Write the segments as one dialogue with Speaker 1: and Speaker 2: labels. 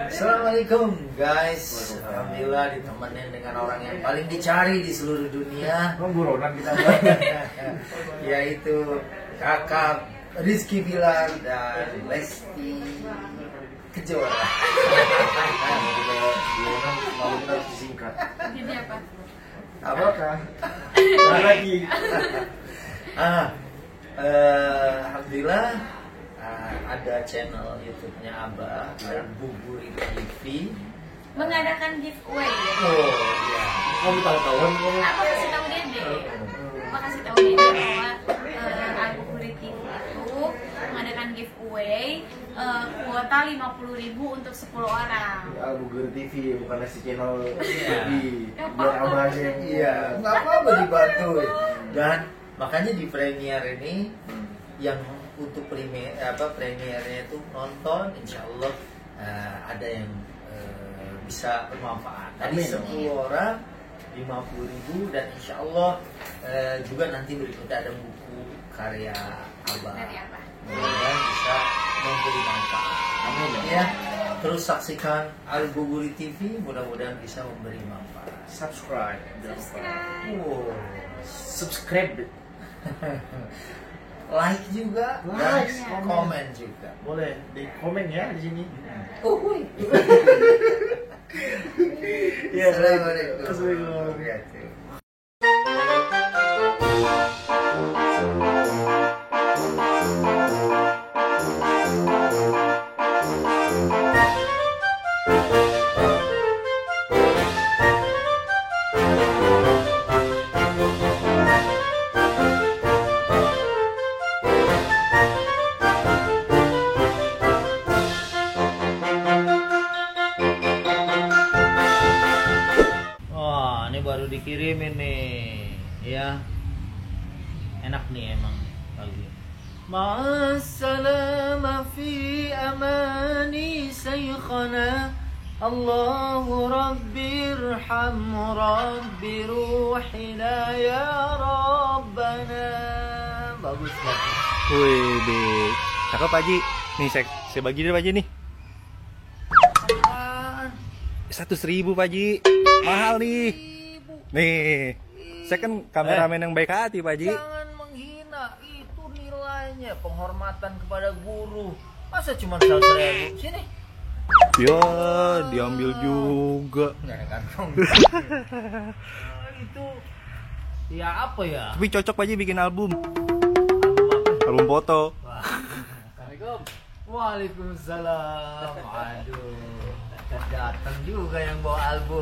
Speaker 1: Assalamualaikum guys. Alhamdulillah ditemenin dengan orang yang paling dicari di seluruh dunia.
Speaker 2: Buronan kita.
Speaker 1: Yaitu kakak Rizky Bilar dan Lesti Kejora.
Speaker 2: Buronan mau kita disingkat.
Speaker 3: Jadi apa?
Speaker 1: Apa?
Speaker 2: Lagi.
Speaker 1: Alhamdulillah ada channel YouTube-nya Abah dan Buburi TV
Speaker 3: Mengadakan giveaway.
Speaker 1: Oh iya.
Speaker 2: Kamu tahu-tahuan kamu.
Speaker 3: Aku kasih tahu Dede. Makasih tahu Dede bahwa Al-Bukhari TV itu mengadakan giveaway kuota 50.000 untuk 10 orang.
Speaker 2: Al-Bukhari TV bukan si channel
Speaker 1: Iya.
Speaker 2: TV. Biar abah aja yang
Speaker 1: Iya, nggak apa-apa dibantu. Dan makanya di premiere ini yang untuk premiernya itu nonton, insya Allah ada yang bisa bermanfaat. Tadi 10 orang 50.000 dan insya Allah juga nanti berikutnya ada buku karya Abah.
Speaker 3: Dari apa?
Speaker 1: Mudah-mudahan bisa memberi manfaat.
Speaker 2: Amin
Speaker 1: Ya, terus saksikan Al-Bukhari TV, mudah-mudahan bisa memberi manfaat.
Speaker 2: Subscribe.
Speaker 1: Wow.
Speaker 2: Subscribe.
Speaker 1: Like juga,
Speaker 2: Like,
Speaker 1: dan
Speaker 2: komen.
Speaker 1: komen juga.
Speaker 2: Boleh di komen ya di sini.
Speaker 1: Uhuy.
Speaker 2: Iya,
Speaker 1: Assalamualaikum.
Speaker 2: Assalamualaikum.
Speaker 1: Wabarakatuh. Wah, ini baru dikirimin nih, ya. Enak nih emang lagu. Ma'assalama fi amani saykhana Allahu rabbirham rabbi ruhina ya rabbana. Bagus banget.
Speaker 4: Wih, deh. Cakep Pak Haji. Nih saya bagi deh Pak Haji nih.
Speaker 1: Apaan?
Speaker 4: 100.000 Pak Haji. Mahal nih. Nih. Saya kan kameramen yang baik hati Pak Haji.
Speaker 1: Jangan menghina, itu nilainya penghormatan kepada guru. Masa cuma 100.000? Sini.
Speaker 4: Ya, diambil juga.
Speaker 1: Nggak ada kantong. Itu ya apa ya?
Speaker 4: Tapi cocok Pak Haji bikin album.
Speaker 1: Album apa?
Speaker 4: Album foto.
Speaker 1: Wah. Assalamualaikum. Waalaikumsalam. Aduh, datang juga yang bawa album.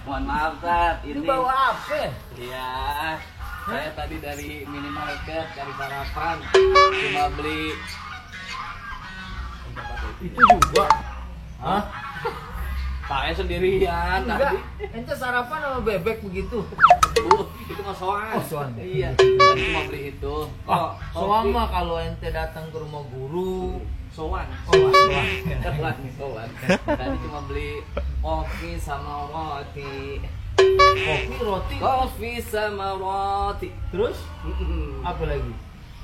Speaker 5: Mohon maaf Tat,
Speaker 1: Ini
Speaker 5: ini
Speaker 1: bawa apa?
Speaker 5: ya saya tadi dari minimarket cari sarapan cuma beli
Speaker 1: Itu juga. Hah?
Speaker 5: pakai sendirian
Speaker 1: Enggak.
Speaker 5: tadi.
Speaker 1: Ente sarapan sama bebek begitu.
Speaker 5: Itu mah soan.
Speaker 1: Oh, soan.
Speaker 5: Iya, tadi cuma beli itu.
Speaker 1: Soan mah kalau ente datang ke rumah guru.
Speaker 5: soan.
Speaker 1: Oh, soan.
Speaker 5: Soan. Tadi cuma beli kopi sama roti.
Speaker 1: Kopi, roti.
Speaker 5: Sama roti.
Speaker 1: Terus apa lagi?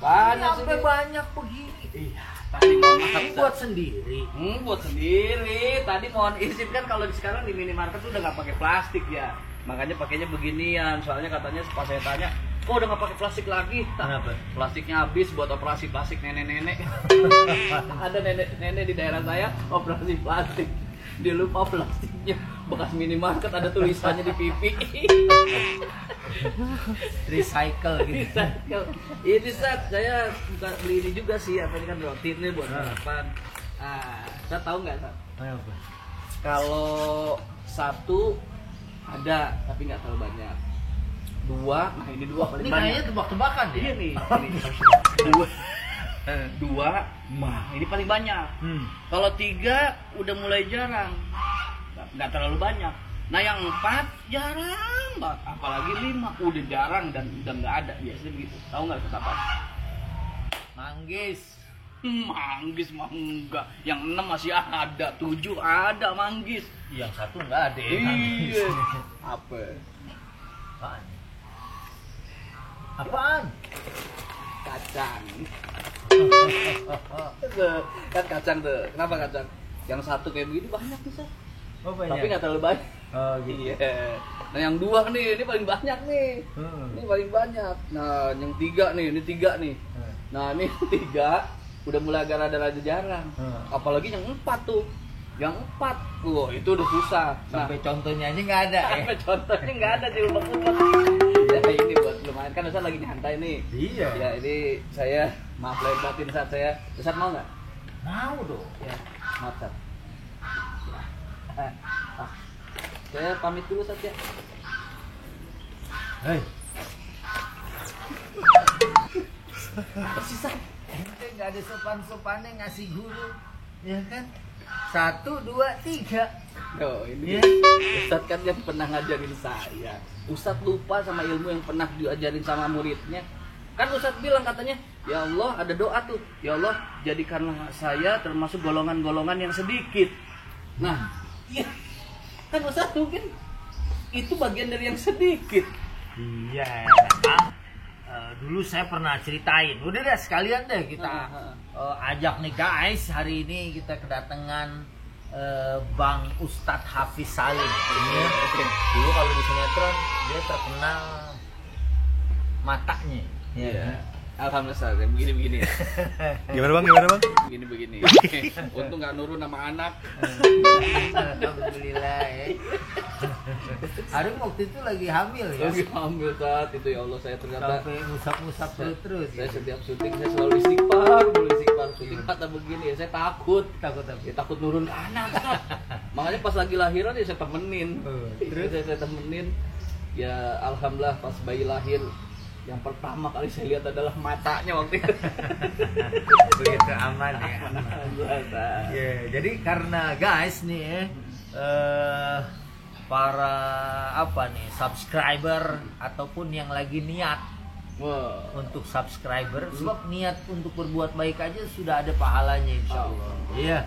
Speaker 5: Banyak
Speaker 1: Sampai
Speaker 5: sendiri.
Speaker 1: banyak begini.
Speaker 5: Iya, tadi mohon maaf.
Speaker 1: Ini
Speaker 5: Tat.
Speaker 1: buat sendiri.
Speaker 5: Buat sendiri. Tadi mohon izin kan kalau sekarang di minimarket tuh udah nggak pakai plastik ya. Makanya pakainya beginian. Soalnya katanya pas saya tanya, kok udah nggak pakai plastik lagi?
Speaker 1: Kenapa?
Speaker 5: Plastiknya habis buat operasi plastik nenek-nenek. Ada nenek-nenek di daerah saya operasi plastik. Dia lupa plastiknya. Bekas minimarket ada tulisannya di pipi.
Speaker 1: Recycle gitu.
Speaker 5: Ini saat saya bukan beli ini juga sih. Apa ini kan roti ini buat sarapan. Saya tahu nggak Sat?
Speaker 1: Kenapa?
Speaker 5: Kalau satu ada tapi nggak terlalu banyak. Dua, nah ini dua paling
Speaker 1: Ini
Speaker 5: banyak.
Speaker 1: kayaknya tebak-tebakan ya?
Speaker 5: Iya nih, dua, nah ini paling banyak. Kalau tiga udah mulai jarang, nggak terlalu banyak. Nah yang 4 jarang banget, apalagi 5 udah jarang dan udah nggak ada biasanya begitu. Tahu nggak kenapa?
Speaker 1: Manggis.
Speaker 5: Manggis mah enggak, yang 6 masih ada, 7 ada manggis.
Speaker 1: Yang satu nggak ada ya.
Speaker 5: Iya. Apa?
Speaker 1: Apaan? Apaan?
Speaker 5: Kacang. Kan kacang tuh. Kenapa kacang? Yang satu kayak begini banyak bisa.
Speaker 1: Oh,
Speaker 5: Tapi nggak terlalu banyak.
Speaker 1: Oh gitu.
Speaker 5: Iya. Nah yang dua nih, ini paling banyak nih. Ini paling banyak. Nah yang tiga nih, ini tiga nih. Nah ini tiga udah mulai agak rada-rada jarang. Apalagi yang 4 tuh. Yang 4, itu udah susah.
Speaker 1: Sampai contohnya aja nggak ada ya.
Speaker 5: Sampai contohnya nggak ada di rumah. Ya ini buat lumayan kan Ustaz lagi nyantai nih.
Speaker 1: Iya.
Speaker 5: Ya ini saya maaf lahir batin saat saya. Ustaz mau nggak?
Speaker 1: Mau dong.
Speaker 5: Ya, maaf Ustaz. Saya pamit dulu Ustaz ya.
Speaker 1: Hei.
Speaker 5: Tersisa.
Speaker 1: Ente nggak ada sopan-sopannya ngasih guru, ya kan? 1, 2, 3.
Speaker 5: Oh, ini
Speaker 1: Iya.
Speaker 5: Ustadz kan yang pernah ngajarin saya. Ustadz lupa sama ilmu yang pernah diajarin sama muridnya. Kan Ustadz bilang katanya, ya Allah ada doa tuh. Ya Allah jadikanlah saya termasuk golongan-golongan yang sedikit. Nah, iya. Kan Ustadz mungkin itu bagian dari yang sedikit.
Speaker 1: Iya, memang. Dulu saya pernah ceritain. Udah deh sekalian deh kita ajak nih guys. Hari ini kita kedatangan Bang Ustadz Hafiz Salim. Dulu kalau di sinetron dia terkenal matanya.
Speaker 5: Iya. Alhamdulillah Ustaz, begini-begini ya.
Speaker 4: Gimana bang?
Speaker 5: Begini-begini. Untung nggak nurun sama anak.
Speaker 1: Alhamdulillah ya. Aduh waktu itu lagi hamil ya.
Speaker 5: Lagi hamil saat itu ya Allah saya ternyata
Speaker 1: Sampai ngusap-ngusap perut terus.
Speaker 5: saya setiap syuting saya selalu istighfar syuting kata begini ya saya takut
Speaker 1: Takut apa?
Speaker 5: ya takut nurun ke anak Ustaz. Makanya pas lagi lahiran ya saya temenin
Speaker 1: Terus?
Speaker 5: saya temenin ya alhamdulillah pas bayi lahir yang pertama kali saya lihat adalah matanya waktu itu.
Speaker 1: Begitu aman ya.
Speaker 5: Alhamdulillah, Ustaz.
Speaker 1: Ya, jadi karena guys nih para subscriber ataupun yang lagi niat
Speaker 5: Wah.
Speaker 1: untuk subscriber, sebab niat untuk berbuat baik aja sudah ada pahalanya insya Allah. Iya,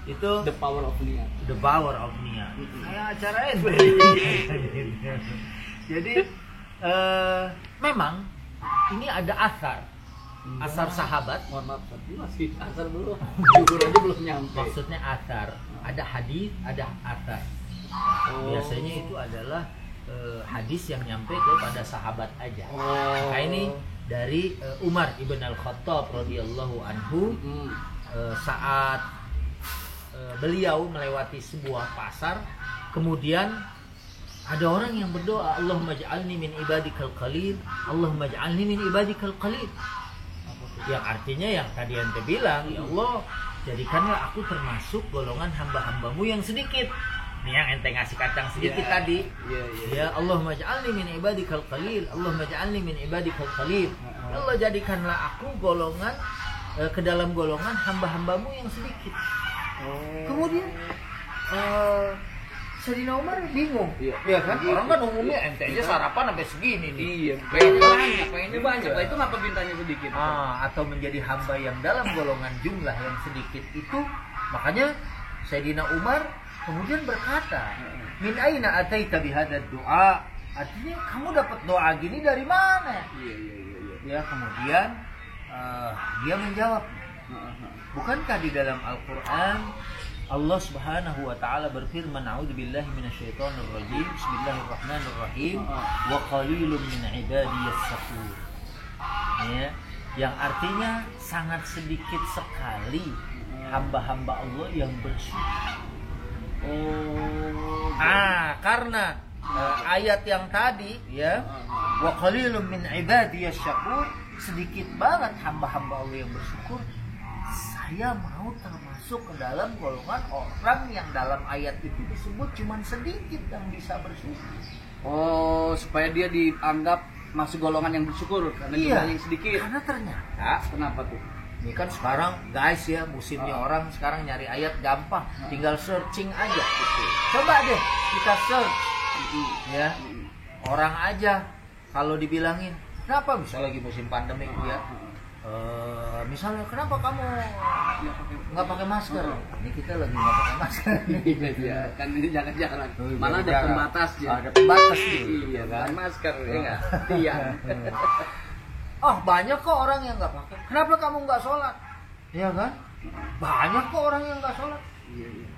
Speaker 1: itu
Speaker 5: The power of niat.
Speaker 1: the power of niat. Kayak acara itu. Jadi memang ini ada asar sahabat.
Speaker 5: Mohon maaf, tadi masih asar belum. Jujur aja belum nyampe.
Speaker 1: Maksudnya asar, ada hadis, ada asar. Biasanya itu adalah hadis yang nyampe kepada sahabat aja. Nah ini dari Umar ibn al-Khattab radhiyallahu anhu saat beliau melewati sebuah pasar, kemudian ada orang yang berdoa, Allahumma ja'alni min ibadikal qalil, Allahumma ja'alni min ibadikal qalil. Yang artinya yang tadi ente bilang, ya Allah jadikanlah aku termasuk golongan hamba-hambamu yang sedikit. Nih yang ente ngasih kacang sedikit tadi. Ya Allahumma ja'alni min ibadikal qalil, Allahumma ja'alni min ibadikal qalil. Ya Allah jadikanlah aku golongan ke dalam golongan hamba-hambamu yang sedikit. Kemudian Sayyidina Umar bingung. Iya kan? Orang kan umumnya ente aja sarapan sampai segini nih.
Speaker 5: Iya, pengennya banyak. Nah, itu ngapa bintangnya sedikit?
Speaker 1: Atau menjadi hamba yang dalam golongan jumlah yang sedikit itu, makanya Sayyidina Umar kemudian berkata, min aina ataita bihadad doa? Artinya kamu dapat doa gini dari mana?
Speaker 5: Iya.
Speaker 1: Ya kemudian dia menjawab, bukankah di dalam Al-Quran Allah Subhanahu wa taala berfirman, a'udzubillahi minasyaitonir rajim, bismillahirrahmanirrahim, wa qalilun min ibadiyas syakur. Ya, yang artinya sangat sedikit sekali hamba-hamba Allah yang bersyukur. Karena ayat yang tadi ya, wa qalilun min ibadiyas syakur, sedikit banget hamba-hamba Allah yang bersyukur. Saya mau termasuk ke dalam golongan orang yang dalam ayat itu disebut cuma sedikit yang bisa bersyukur.
Speaker 5: Supaya dia dianggap masuk golongan yang bersyukur karena jumlahnya yang sedikit.
Speaker 1: Karena ternyata
Speaker 5: kenapa tuh?
Speaker 1: ini kan sekarang guys ya, musimnya orang sekarang nyari ayat gampang, tinggal searching aja. Coba deh kita search ya, orang aja kalau dibilangin kenapa bisa lagi musim pandemi ya, misalnya kenapa kamu nggak pakai masker? Ini kita lagi nggak pakai masker.
Speaker 5: Iya, kan ini jangan-jangan. Malah ada pembatas ya.
Speaker 1: Ada pembatas gitu.
Speaker 5: Iya, kan masker ya nggak? Iya.
Speaker 1: Banyak kok orang yang nggak pakai. Kenapa kamu nggak sholat? Iya kan? Banyak kok orang yang nggak sholat.
Speaker 5: Iya, iya.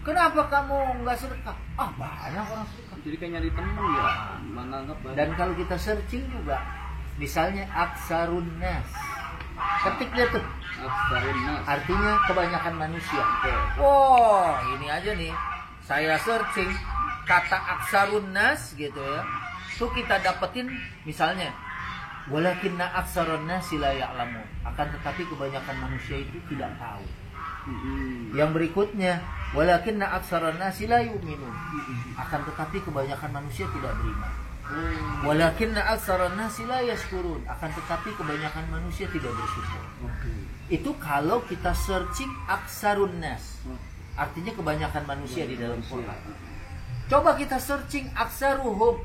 Speaker 1: Kenapa kamu nggak sedekah? Ah, banyak orang sedekah.
Speaker 5: Jadi kayak nyari temen ya, menganggap banyak.
Speaker 1: Dan kalau kita searching juga, misalnya aksarun nas, ketik dia tuh,
Speaker 5: Aksarun nas.
Speaker 1: artinya kebanyakan manusia.
Speaker 5: Oke.
Speaker 1: Wow, ini aja nih, saya searching kata aksarun nas gitu ya, tuh kita dapetin misalnya, walakinna aksarun nasi la ya'lamun, akan tetapi kebanyakan manusia itu tidak tahu. Yang berikutnya, walakinna aksarun nasi la yu'minun, akan tetapi kebanyakan manusia tidak beriman. Walakinna aksarun nasi la yashkurun, akan tetapi kebanyakan manusia tidak bersyukur. Itu kalau kita searching aksarun nas, artinya kebanyakan manusia di dalam Quran. Coba kita searching aksaruhum,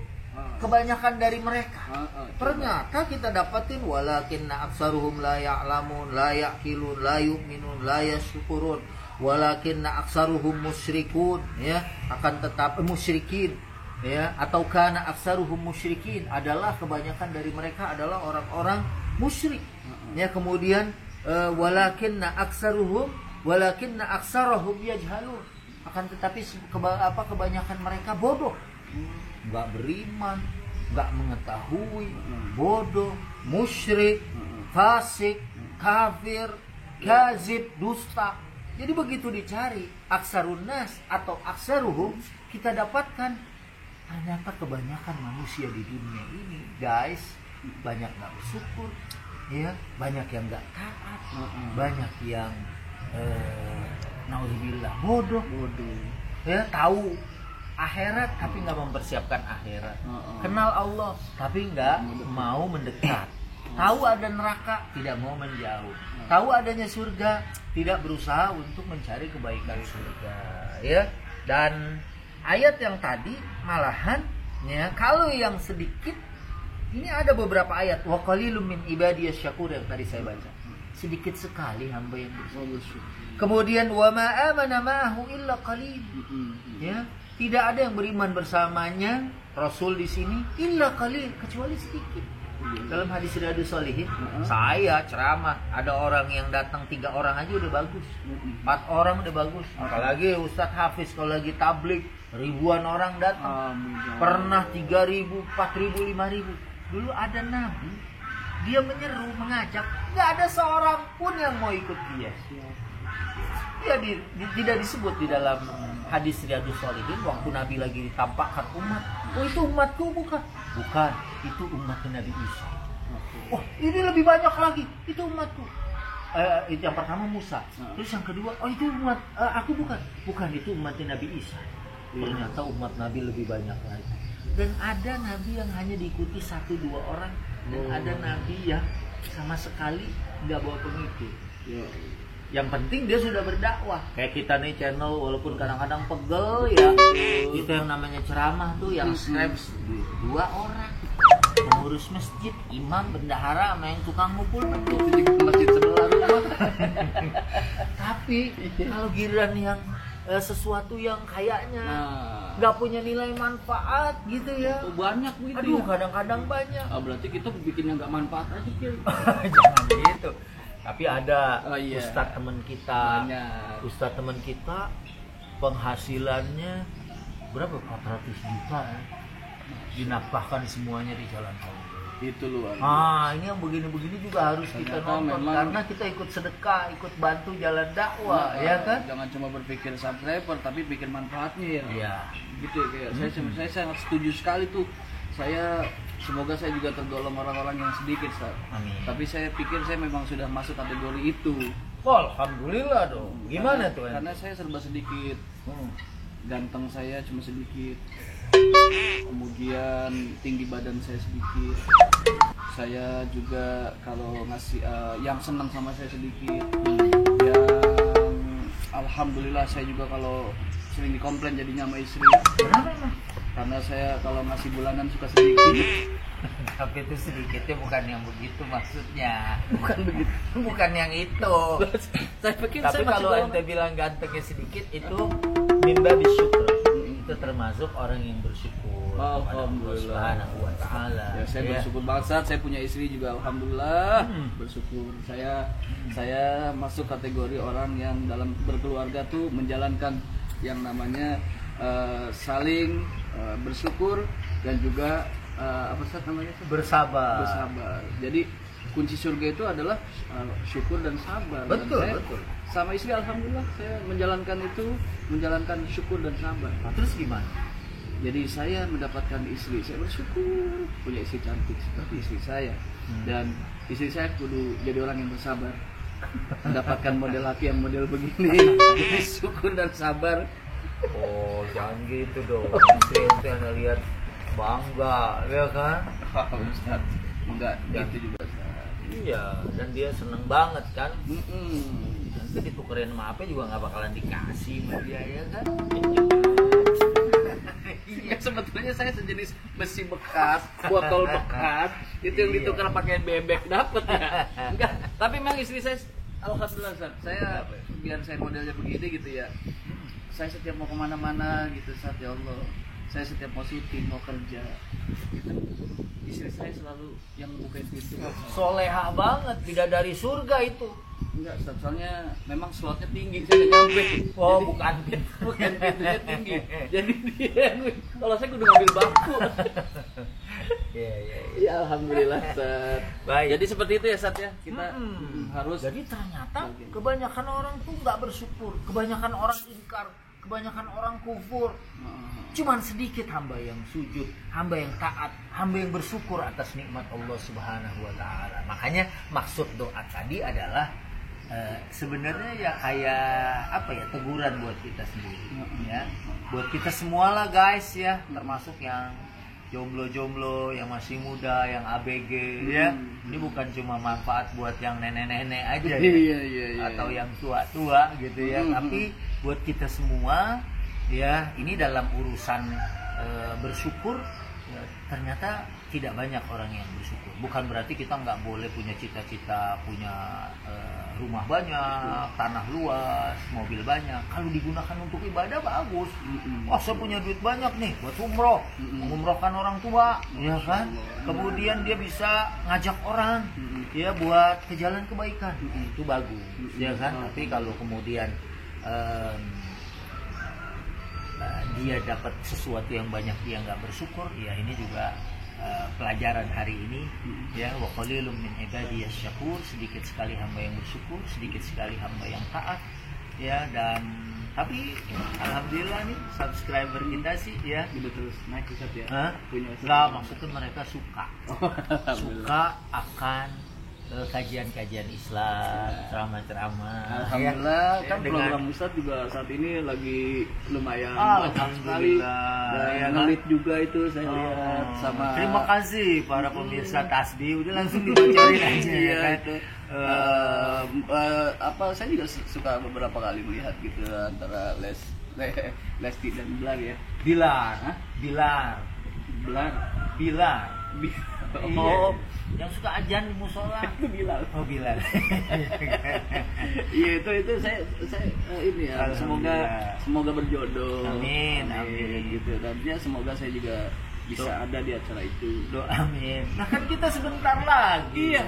Speaker 1: kebanyakan dari mereka. Ternyata kita dapatin walakinna aksaruhum la ya'lamun, la ya'qilun, la yu'minun, la yashkurun, walakinna aksaruhum musyrikun, ya, akan tetap musyrikin, ya, atau kana aksaruhum musyrikin, adalah kebanyakan dari mereka adalah orang-orang musyrik. Ya, kemudian walakinna aksaruhum walakinna aksarahum yajhalun, akan tetapi kebanyakan mereka bodoh, nggak beriman, nggak mengetahui, bodoh, musyrik, fasik, kafir, kazib, dusta. Jadi begitu dicari aksarun nas atau aksaruhum, kita dapatkan ternyata kebanyakan manusia di dunia ini, guys, banyak nggak bersyukur, ya, banyak yang nggak taat, banyak yang naudzubillah bodoh, ya, tahu akhirat tapi nggak mempersiapkan akhirat, kenal Allah tapi nggak mau mendekat, tahu ada neraka tidak mau menjauh, tahu adanya surga tidak berusaha untuk mencari kebaikan surga, ya. Dan ayat yang tadi malahan, ya, kalau yang sedikit, ini ada beberapa ayat, wa qalilum min ibadiyas syakur yang tadi saya baca, sedikit sekali hamba yang bersyukur. Kemudian wa ma amana ma'ahu illa qalil, ya, tidak ada yang beriman bersamanya Rasul di sini illa qalil, kecuali sedikit. Dalam hadis Riyadhus Shalihin, saya ceramah, ada orang yang datang 3 orang aja udah bagus, 4 orang udah bagus, apalagi Ustadz Hafiz kalau lagi tablik ribuan orang datang, pernah 3.000, 4.000, 5.000. Dulu ada Nabi, dia menyeru, mengajak, nggak ada seorang pun yang mau ikut dia. Dia tidak disebut di dalam hadis Riyadhus Shalihin waktu Nabi lagi ditampakkan umat. Oh, itu umatku bukan? Bukan, itu umat Nabi Isa. Oh, ini lebih banyak lagi, itu umatku. Yang pertama Musa, terus yang kedua, oh itu umat aku bukan? Bukan, itu umat Nabi Isa. Ternyata umat Nabi lebih banyak lagi. Dan ada Nabi yang hanya diikuti 1-2 orang, dan ada Nabi yang sama sekali nggak bawa pengikut. Yang penting dia sudah berdakwah. Kayak kita nih channel, walaupun kadang-kadang pegel ya, itu yang namanya ceramah tuh yang subscribe 2 orang, pengurus masjid, imam, bendahara, sama yang tukang mukul betul di masjid sebelah rumah. Tapi kalau giliran yang sesuatu yang kayaknya nggak punya nilai manfaat gitu ya,
Speaker 5: banyak gitu.
Speaker 1: Aduh,
Speaker 5: ya?
Speaker 1: Kadang-kadang banyak.
Speaker 5: Berarti kita bikin yang nggak manfaat aja, Kil.
Speaker 1: Jangan gitu. Tapi ada
Speaker 5: iya.
Speaker 1: Ustadz teman kita,
Speaker 5: Banyak.
Speaker 1: Ustadz teman kita penghasilannya berapa? 400 juta ya. Dinafkahkan semuanya di jalan Allah.
Speaker 5: Itu luar.
Speaker 1: Ini yang begini-begini juga harus kita nonton,
Speaker 5: memang,
Speaker 1: karena kita ikut sedekah, ikut bantu jalan dakwah, ya kan?
Speaker 5: Jangan cuma berpikir subscriber, tapi pikir manfaatnya ya.
Speaker 1: Iya.
Speaker 5: Gitu ya, saya sangat setuju sekali tuh. Semoga saya juga tergolong orang-orang yang sedikit, Ustaz.
Speaker 1: Amin.
Speaker 5: Tapi saya pikir saya memang sudah masuk kategori itu.
Speaker 1: Oh, alhamdulillah dong. Gimana tuh?
Speaker 5: Karena saya serba sedikit. Ganteng saya cuma sedikit. Kemudian tinggi badan saya sedikit. Saya juga kalau ngasih yang senang sama saya sedikit. Yang alhamdulillah saya juga kalau sering dikomplain jadinya sama istri.
Speaker 1: Kenapa?
Speaker 5: Karena saya kalau ngasih bulanan suka sedikit.
Speaker 1: Tapi itu sedikitnya bukan yang begitu maksudnya.
Speaker 5: Bukan begitu.
Speaker 1: Bukan yang itu.
Speaker 5: Saya pikir
Speaker 1: Tapi
Speaker 5: saya
Speaker 1: kalau
Speaker 5: masih
Speaker 1: ente bilang gantengnya sedikit, itu mimba bisyukur. itu termasuk orang yang bersyukur kepada Allah
Speaker 5: Alhamdulillah.
Speaker 1: Subhanahu wa taala.
Speaker 5: Ya, saya bersyukur banget Ustaz. Saya punya istri juga alhamdulillah bersyukur. Saya masuk kategori orang yang dalam berkeluarga tuh menjalankan yang namanya saling bersyukur dan juga apa Ustaz namanya?
Speaker 1: Bersabar.
Speaker 5: Bersabar. Jadi kunci surga itu adalah syukur dan sabar.
Speaker 1: Betul,
Speaker 5: dan saya,
Speaker 1: betul.
Speaker 5: Sama istri alhamdulillah saya menjalankan syukur dan sabar.
Speaker 1: Nah, terus gimana?
Speaker 5: Jadi saya mendapatkan istri, saya bersyukur punya istri cantik seperti istri saya. Dan istri saya kudu jadi orang yang bersabar. Mendapatkan model laki yang model begini. Jadi syukur dan sabar.
Speaker 1: Oh, jangan gitu dong. Istri itu yang lihat bangga, ya kan?
Speaker 5: Ustaz, enggak
Speaker 1: Ya.
Speaker 5: gitu juga Ustaz.
Speaker 1: Iya, dan dia seneng banget kan?
Speaker 5: Mm-mm.
Speaker 1: Nanti ditukerin sama apa juga nggak bakalan dikasih sama dia, ya kan?
Speaker 5: Iya, sebetulnya saya sejenis besi bekas, botol bekas, itu yang
Speaker 1: Iya.
Speaker 5: ditukar pakai bebek dapat ya. Enggak, tapi memang istri saya alhamdulillah Ustaz, saya biar saya modelnya begini gitu ya. Saya setiap mau kemana-mana gitu Ustaz, ya Allah. Saya setiap mau syuting, mau kerja gitu. Istri saya selalu yang bukain pintu.
Speaker 1: Soleha banget, bidadari surga itu.
Speaker 5: Enggak, Ustaz, soalnya memang slotnya tinggi, saya nggak nyampe.
Speaker 1: Oh,
Speaker 5: Jadi-
Speaker 1: bukan pintu.
Speaker 5: bukan pintunya tinggi. Jadi dia kalau saya kudu ngambil bangku.
Speaker 1: Iya, iya, iya.
Speaker 5: Ya alhamdulillah Ustaz.
Speaker 1: Baik.
Speaker 5: Jadi seperti itu ya Ustaz ya. Kita harus
Speaker 1: Jadi ternyata kebanyakan orang tuh nggak bersyukur, kebanyakan orang ingkar, kebanyakan orang kufur. Cuman sedikit hamba yang sujud, hamba yang taat, hamba yang bersyukur atas nikmat Allah Subhanahu wa taala. Makanya maksud doa tadi adalah sebenarnya ya kayak apa ya, teguran buat kita sendiri ya. Buat kita semua lah guys ya, termasuk yang jomblo-jomblo, yang masih muda, yang ABG ya. Ini bukan cuma manfaat buat yang nenek-nenek aja ya.
Speaker 5: Iya.
Speaker 1: Atau yang tua-tua gitu ya, tapi buat kita semua ya, ini dalam urusan bersyukur ya, ternyata tidak banyak orang yang bersyukur. Bukan berarti kita nggak boleh punya cita-cita, punya rumah banyak, tanah luas, mobil banyak. Kalau digunakan untuk ibadah bagus. Wah, saya punya duit banyak nih buat umroh, mengumrohkan orang tua, ya kan? Kemudian dia bisa ngajak orang, ya buat ke jalan kebaikan, itu bagus, ya kan? Tapi kalau kemudian dia dapat sesuatu yang banyak, dia nggak bersyukur, ya ini juga pelajaran hari ini ya. Wa qalilum min ibadiyas syakur, sedikit sekali hamba yang bersyukur, sedikit sekali hamba yang taat ya. Dan tapi alhamdulillah nih subscriber kita sih ya
Speaker 5: udah terus naik Ustaz ya.
Speaker 1: Hah?
Speaker 5: Punya Ustaz.
Speaker 1: Nggak, maksudnya mereka suka
Speaker 5: Alhamdulillah.
Speaker 1: akan kajian-kajian Islam, ceramah-ceramah.
Speaker 5: Alhamdulillah
Speaker 1: ya,
Speaker 5: kan
Speaker 1: dengan-
Speaker 5: program Ustaz juga saat ini lagi lumayan
Speaker 1: Alhamdulillah.
Speaker 5: dan
Speaker 1: Ya kan?
Speaker 5: ngelit juga itu saya lihat sama
Speaker 1: Terima kasih para pemirsa Tasbih, udah langsung dibocorin aja ya
Speaker 5: iya
Speaker 1: kan.
Speaker 5: itu apa saya juga suka beberapa kali melihat gitu antara Lesti dan Bilar ya.
Speaker 1: Bilar,
Speaker 5: Hah?
Speaker 1: Bilar,
Speaker 5: Bilar.
Speaker 1: Bilar.
Speaker 5: Oh,
Speaker 1: Yang suka ajan di musola.
Speaker 5: itu Bilal.
Speaker 1: Oh, Bilar.
Speaker 5: Iya itu saya ini ya semoga berjodoh.
Speaker 1: Amin.
Speaker 5: Gitu dan ya semoga saya juga bisa ada di acara itu.
Speaker 1: Doa amin. Nah kan kita sebentar lagi.
Speaker 5: Iya.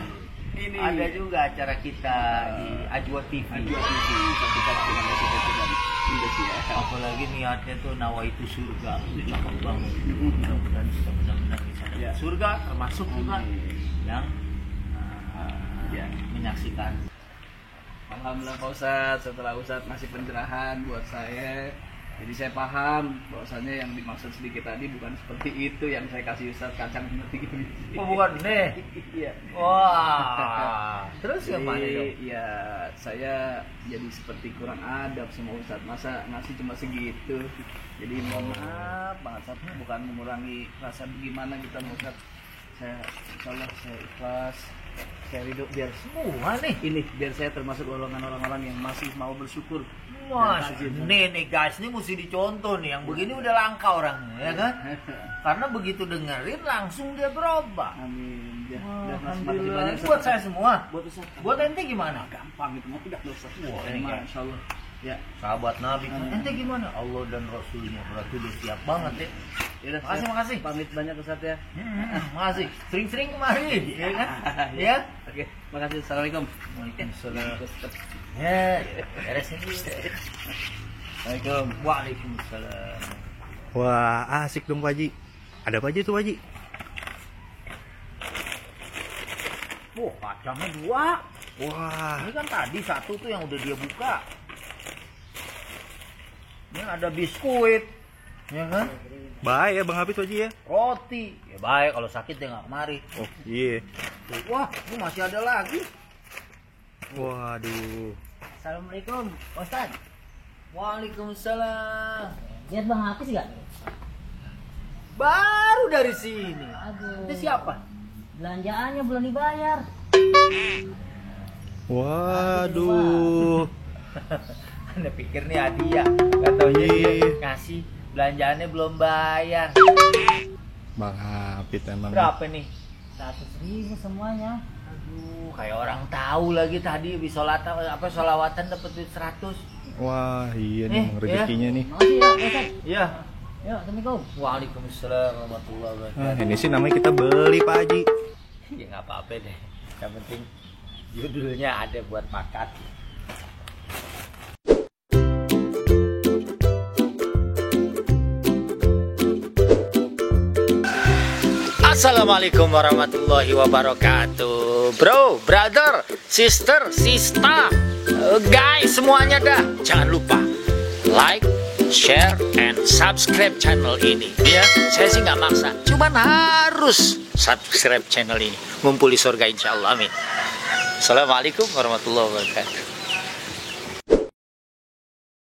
Speaker 5: Ini
Speaker 1: Ada juga acara kita di Ajwa TV.
Speaker 5: Ajwa TV kita dengan Indonesia.
Speaker 1: Apalagi niatnya tuh nawaitu surga. Itu cakep banget. Mudah-mudahan kita benar-benar bisa dapat
Speaker 5: Ya.
Speaker 1: surga, termasuk juga yang
Speaker 5: Ya.
Speaker 1: menyaksikan.
Speaker 5: Alhamdulillah Pak Ustadz, setelah Ustadz ngasih pencerahan buat saya, jadi saya paham bahwasannya yang dimaksud sedikit tadi bukan seperti itu yang saya kasih Ustadz kacang seperti ini.
Speaker 1: Oh, bukan nih.
Speaker 5: Iya.
Speaker 1: Wah. Terus yang mana
Speaker 5: Jadi
Speaker 1: dong?
Speaker 5: ya saya jadi seperti kurang adab sama Ustadz, masa ngasih cuma segitu. Jadi mohon maaf banget Ustadz, bukan mengurangi rasa gimana kita Ustadz. Saya insyaallah saya ikhlas, saya ridho biar
Speaker 1: Semua nih.
Speaker 5: ini biar saya termasuk golongan orang-orang yang masih mau bersyukur.
Speaker 1: Wah,
Speaker 5: Dan rajin.
Speaker 1: nih guys, ini mesti dicontoh nih. Yang begini udah langka orangnya, ya kan? Karena begitu dengerin langsung dia berubah.
Speaker 5: Amin. Ya,
Speaker 1: Wah,
Speaker 5: dan makasih
Speaker 1: alhamdulillah.
Speaker 5: banyak,
Speaker 1: Ini
Speaker 5: Ustaz.
Speaker 1: buat saya semua.
Speaker 5: Buat Ustaz.
Speaker 1: Buat ente gimana?
Speaker 5: gampang itu mah tidak dosa.
Speaker 1: Wah,
Speaker 5: ini
Speaker 1: ini
Speaker 5: mah
Speaker 1: kan.
Speaker 5: insyaallah Ya.
Speaker 1: sahabat Nabi. Ente gimana? Allah dan Rasulnya berarti udah siap banget ya.
Speaker 5: Yaudah,
Speaker 1: Makasih,
Speaker 5: saya
Speaker 1: makasih.
Speaker 5: Pamit banyak Ustaz ya.
Speaker 1: Makasih. Sering-sering kemari, ya kan? Ya.
Speaker 5: Oke, makasih. Assalamualaikum.
Speaker 1: Waalaikumsalam. Ya, beresin dulu.
Speaker 5: Assalamualaikum.
Speaker 1: Waalaikumsalam.
Speaker 4: Wah, asik dong Pak Haji. Ada apa aja tuh Pak Haji?
Speaker 1: Wah, kacangnya 2.
Speaker 4: Wah,
Speaker 1: Ini kan tadi 1 tuh yang udah dia buka. Ini ada biskuit, ya kan?
Speaker 4: baik ya Bang Hafid Pak Haji ya.
Speaker 1: Roti. Ya baik, kalau sakit dia nggak kemari.
Speaker 4: Oh iya.
Speaker 1: Tuh, wah, ini masih ada lagi.
Speaker 4: Waduh.
Speaker 5: Assalamualaikum, Ustaz.
Speaker 1: Waalaikumsalam.
Speaker 5: Lihat Bang Hafiz enggak?
Speaker 1: Baru dari sini.
Speaker 5: Aduh.
Speaker 1: Itu siapa?
Speaker 5: Belanjaannya belum dibayar.
Speaker 4: Waduh.
Speaker 1: Anda pikir nih hadiah, nggak tahu
Speaker 4: Iya.
Speaker 1: dia ngasih belanjaannya belum bayar.
Speaker 4: Bang Hafid emang.
Speaker 1: Berapa nih?
Speaker 5: 100.000 semuanya.
Speaker 1: Aduh, kayak orang tahu lagi tadi habis sholawatan dapat duit 100.
Speaker 4: Wah, iya nih emang rezekinya nih.
Speaker 5: Makasih ya, Ustaz.
Speaker 1: Iya.
Speaker 5: Yuk, Assalamualaikum.
Speaker 1: Waalaikumsalam warahmatullahi wabarakatuh.
Speaker 4: Ini sih namanya kita beli Pak Haji.
Speaker 1: Ya nggak apa-apa deh. Yang penting judulnya ada buat makan. Assalamualaikum warahmatullahi wabarakatuh. Bro, brother, sister, sista, guys semuanya dah. Jangan lupa like, share, and subscribe channel ini. Ya, saya sih nggak maksa, cuman harus subscribe channel ini. Ngumpul di surga insya Allah, amin. Assalamualaikum warahmatullahi wabarakatuh.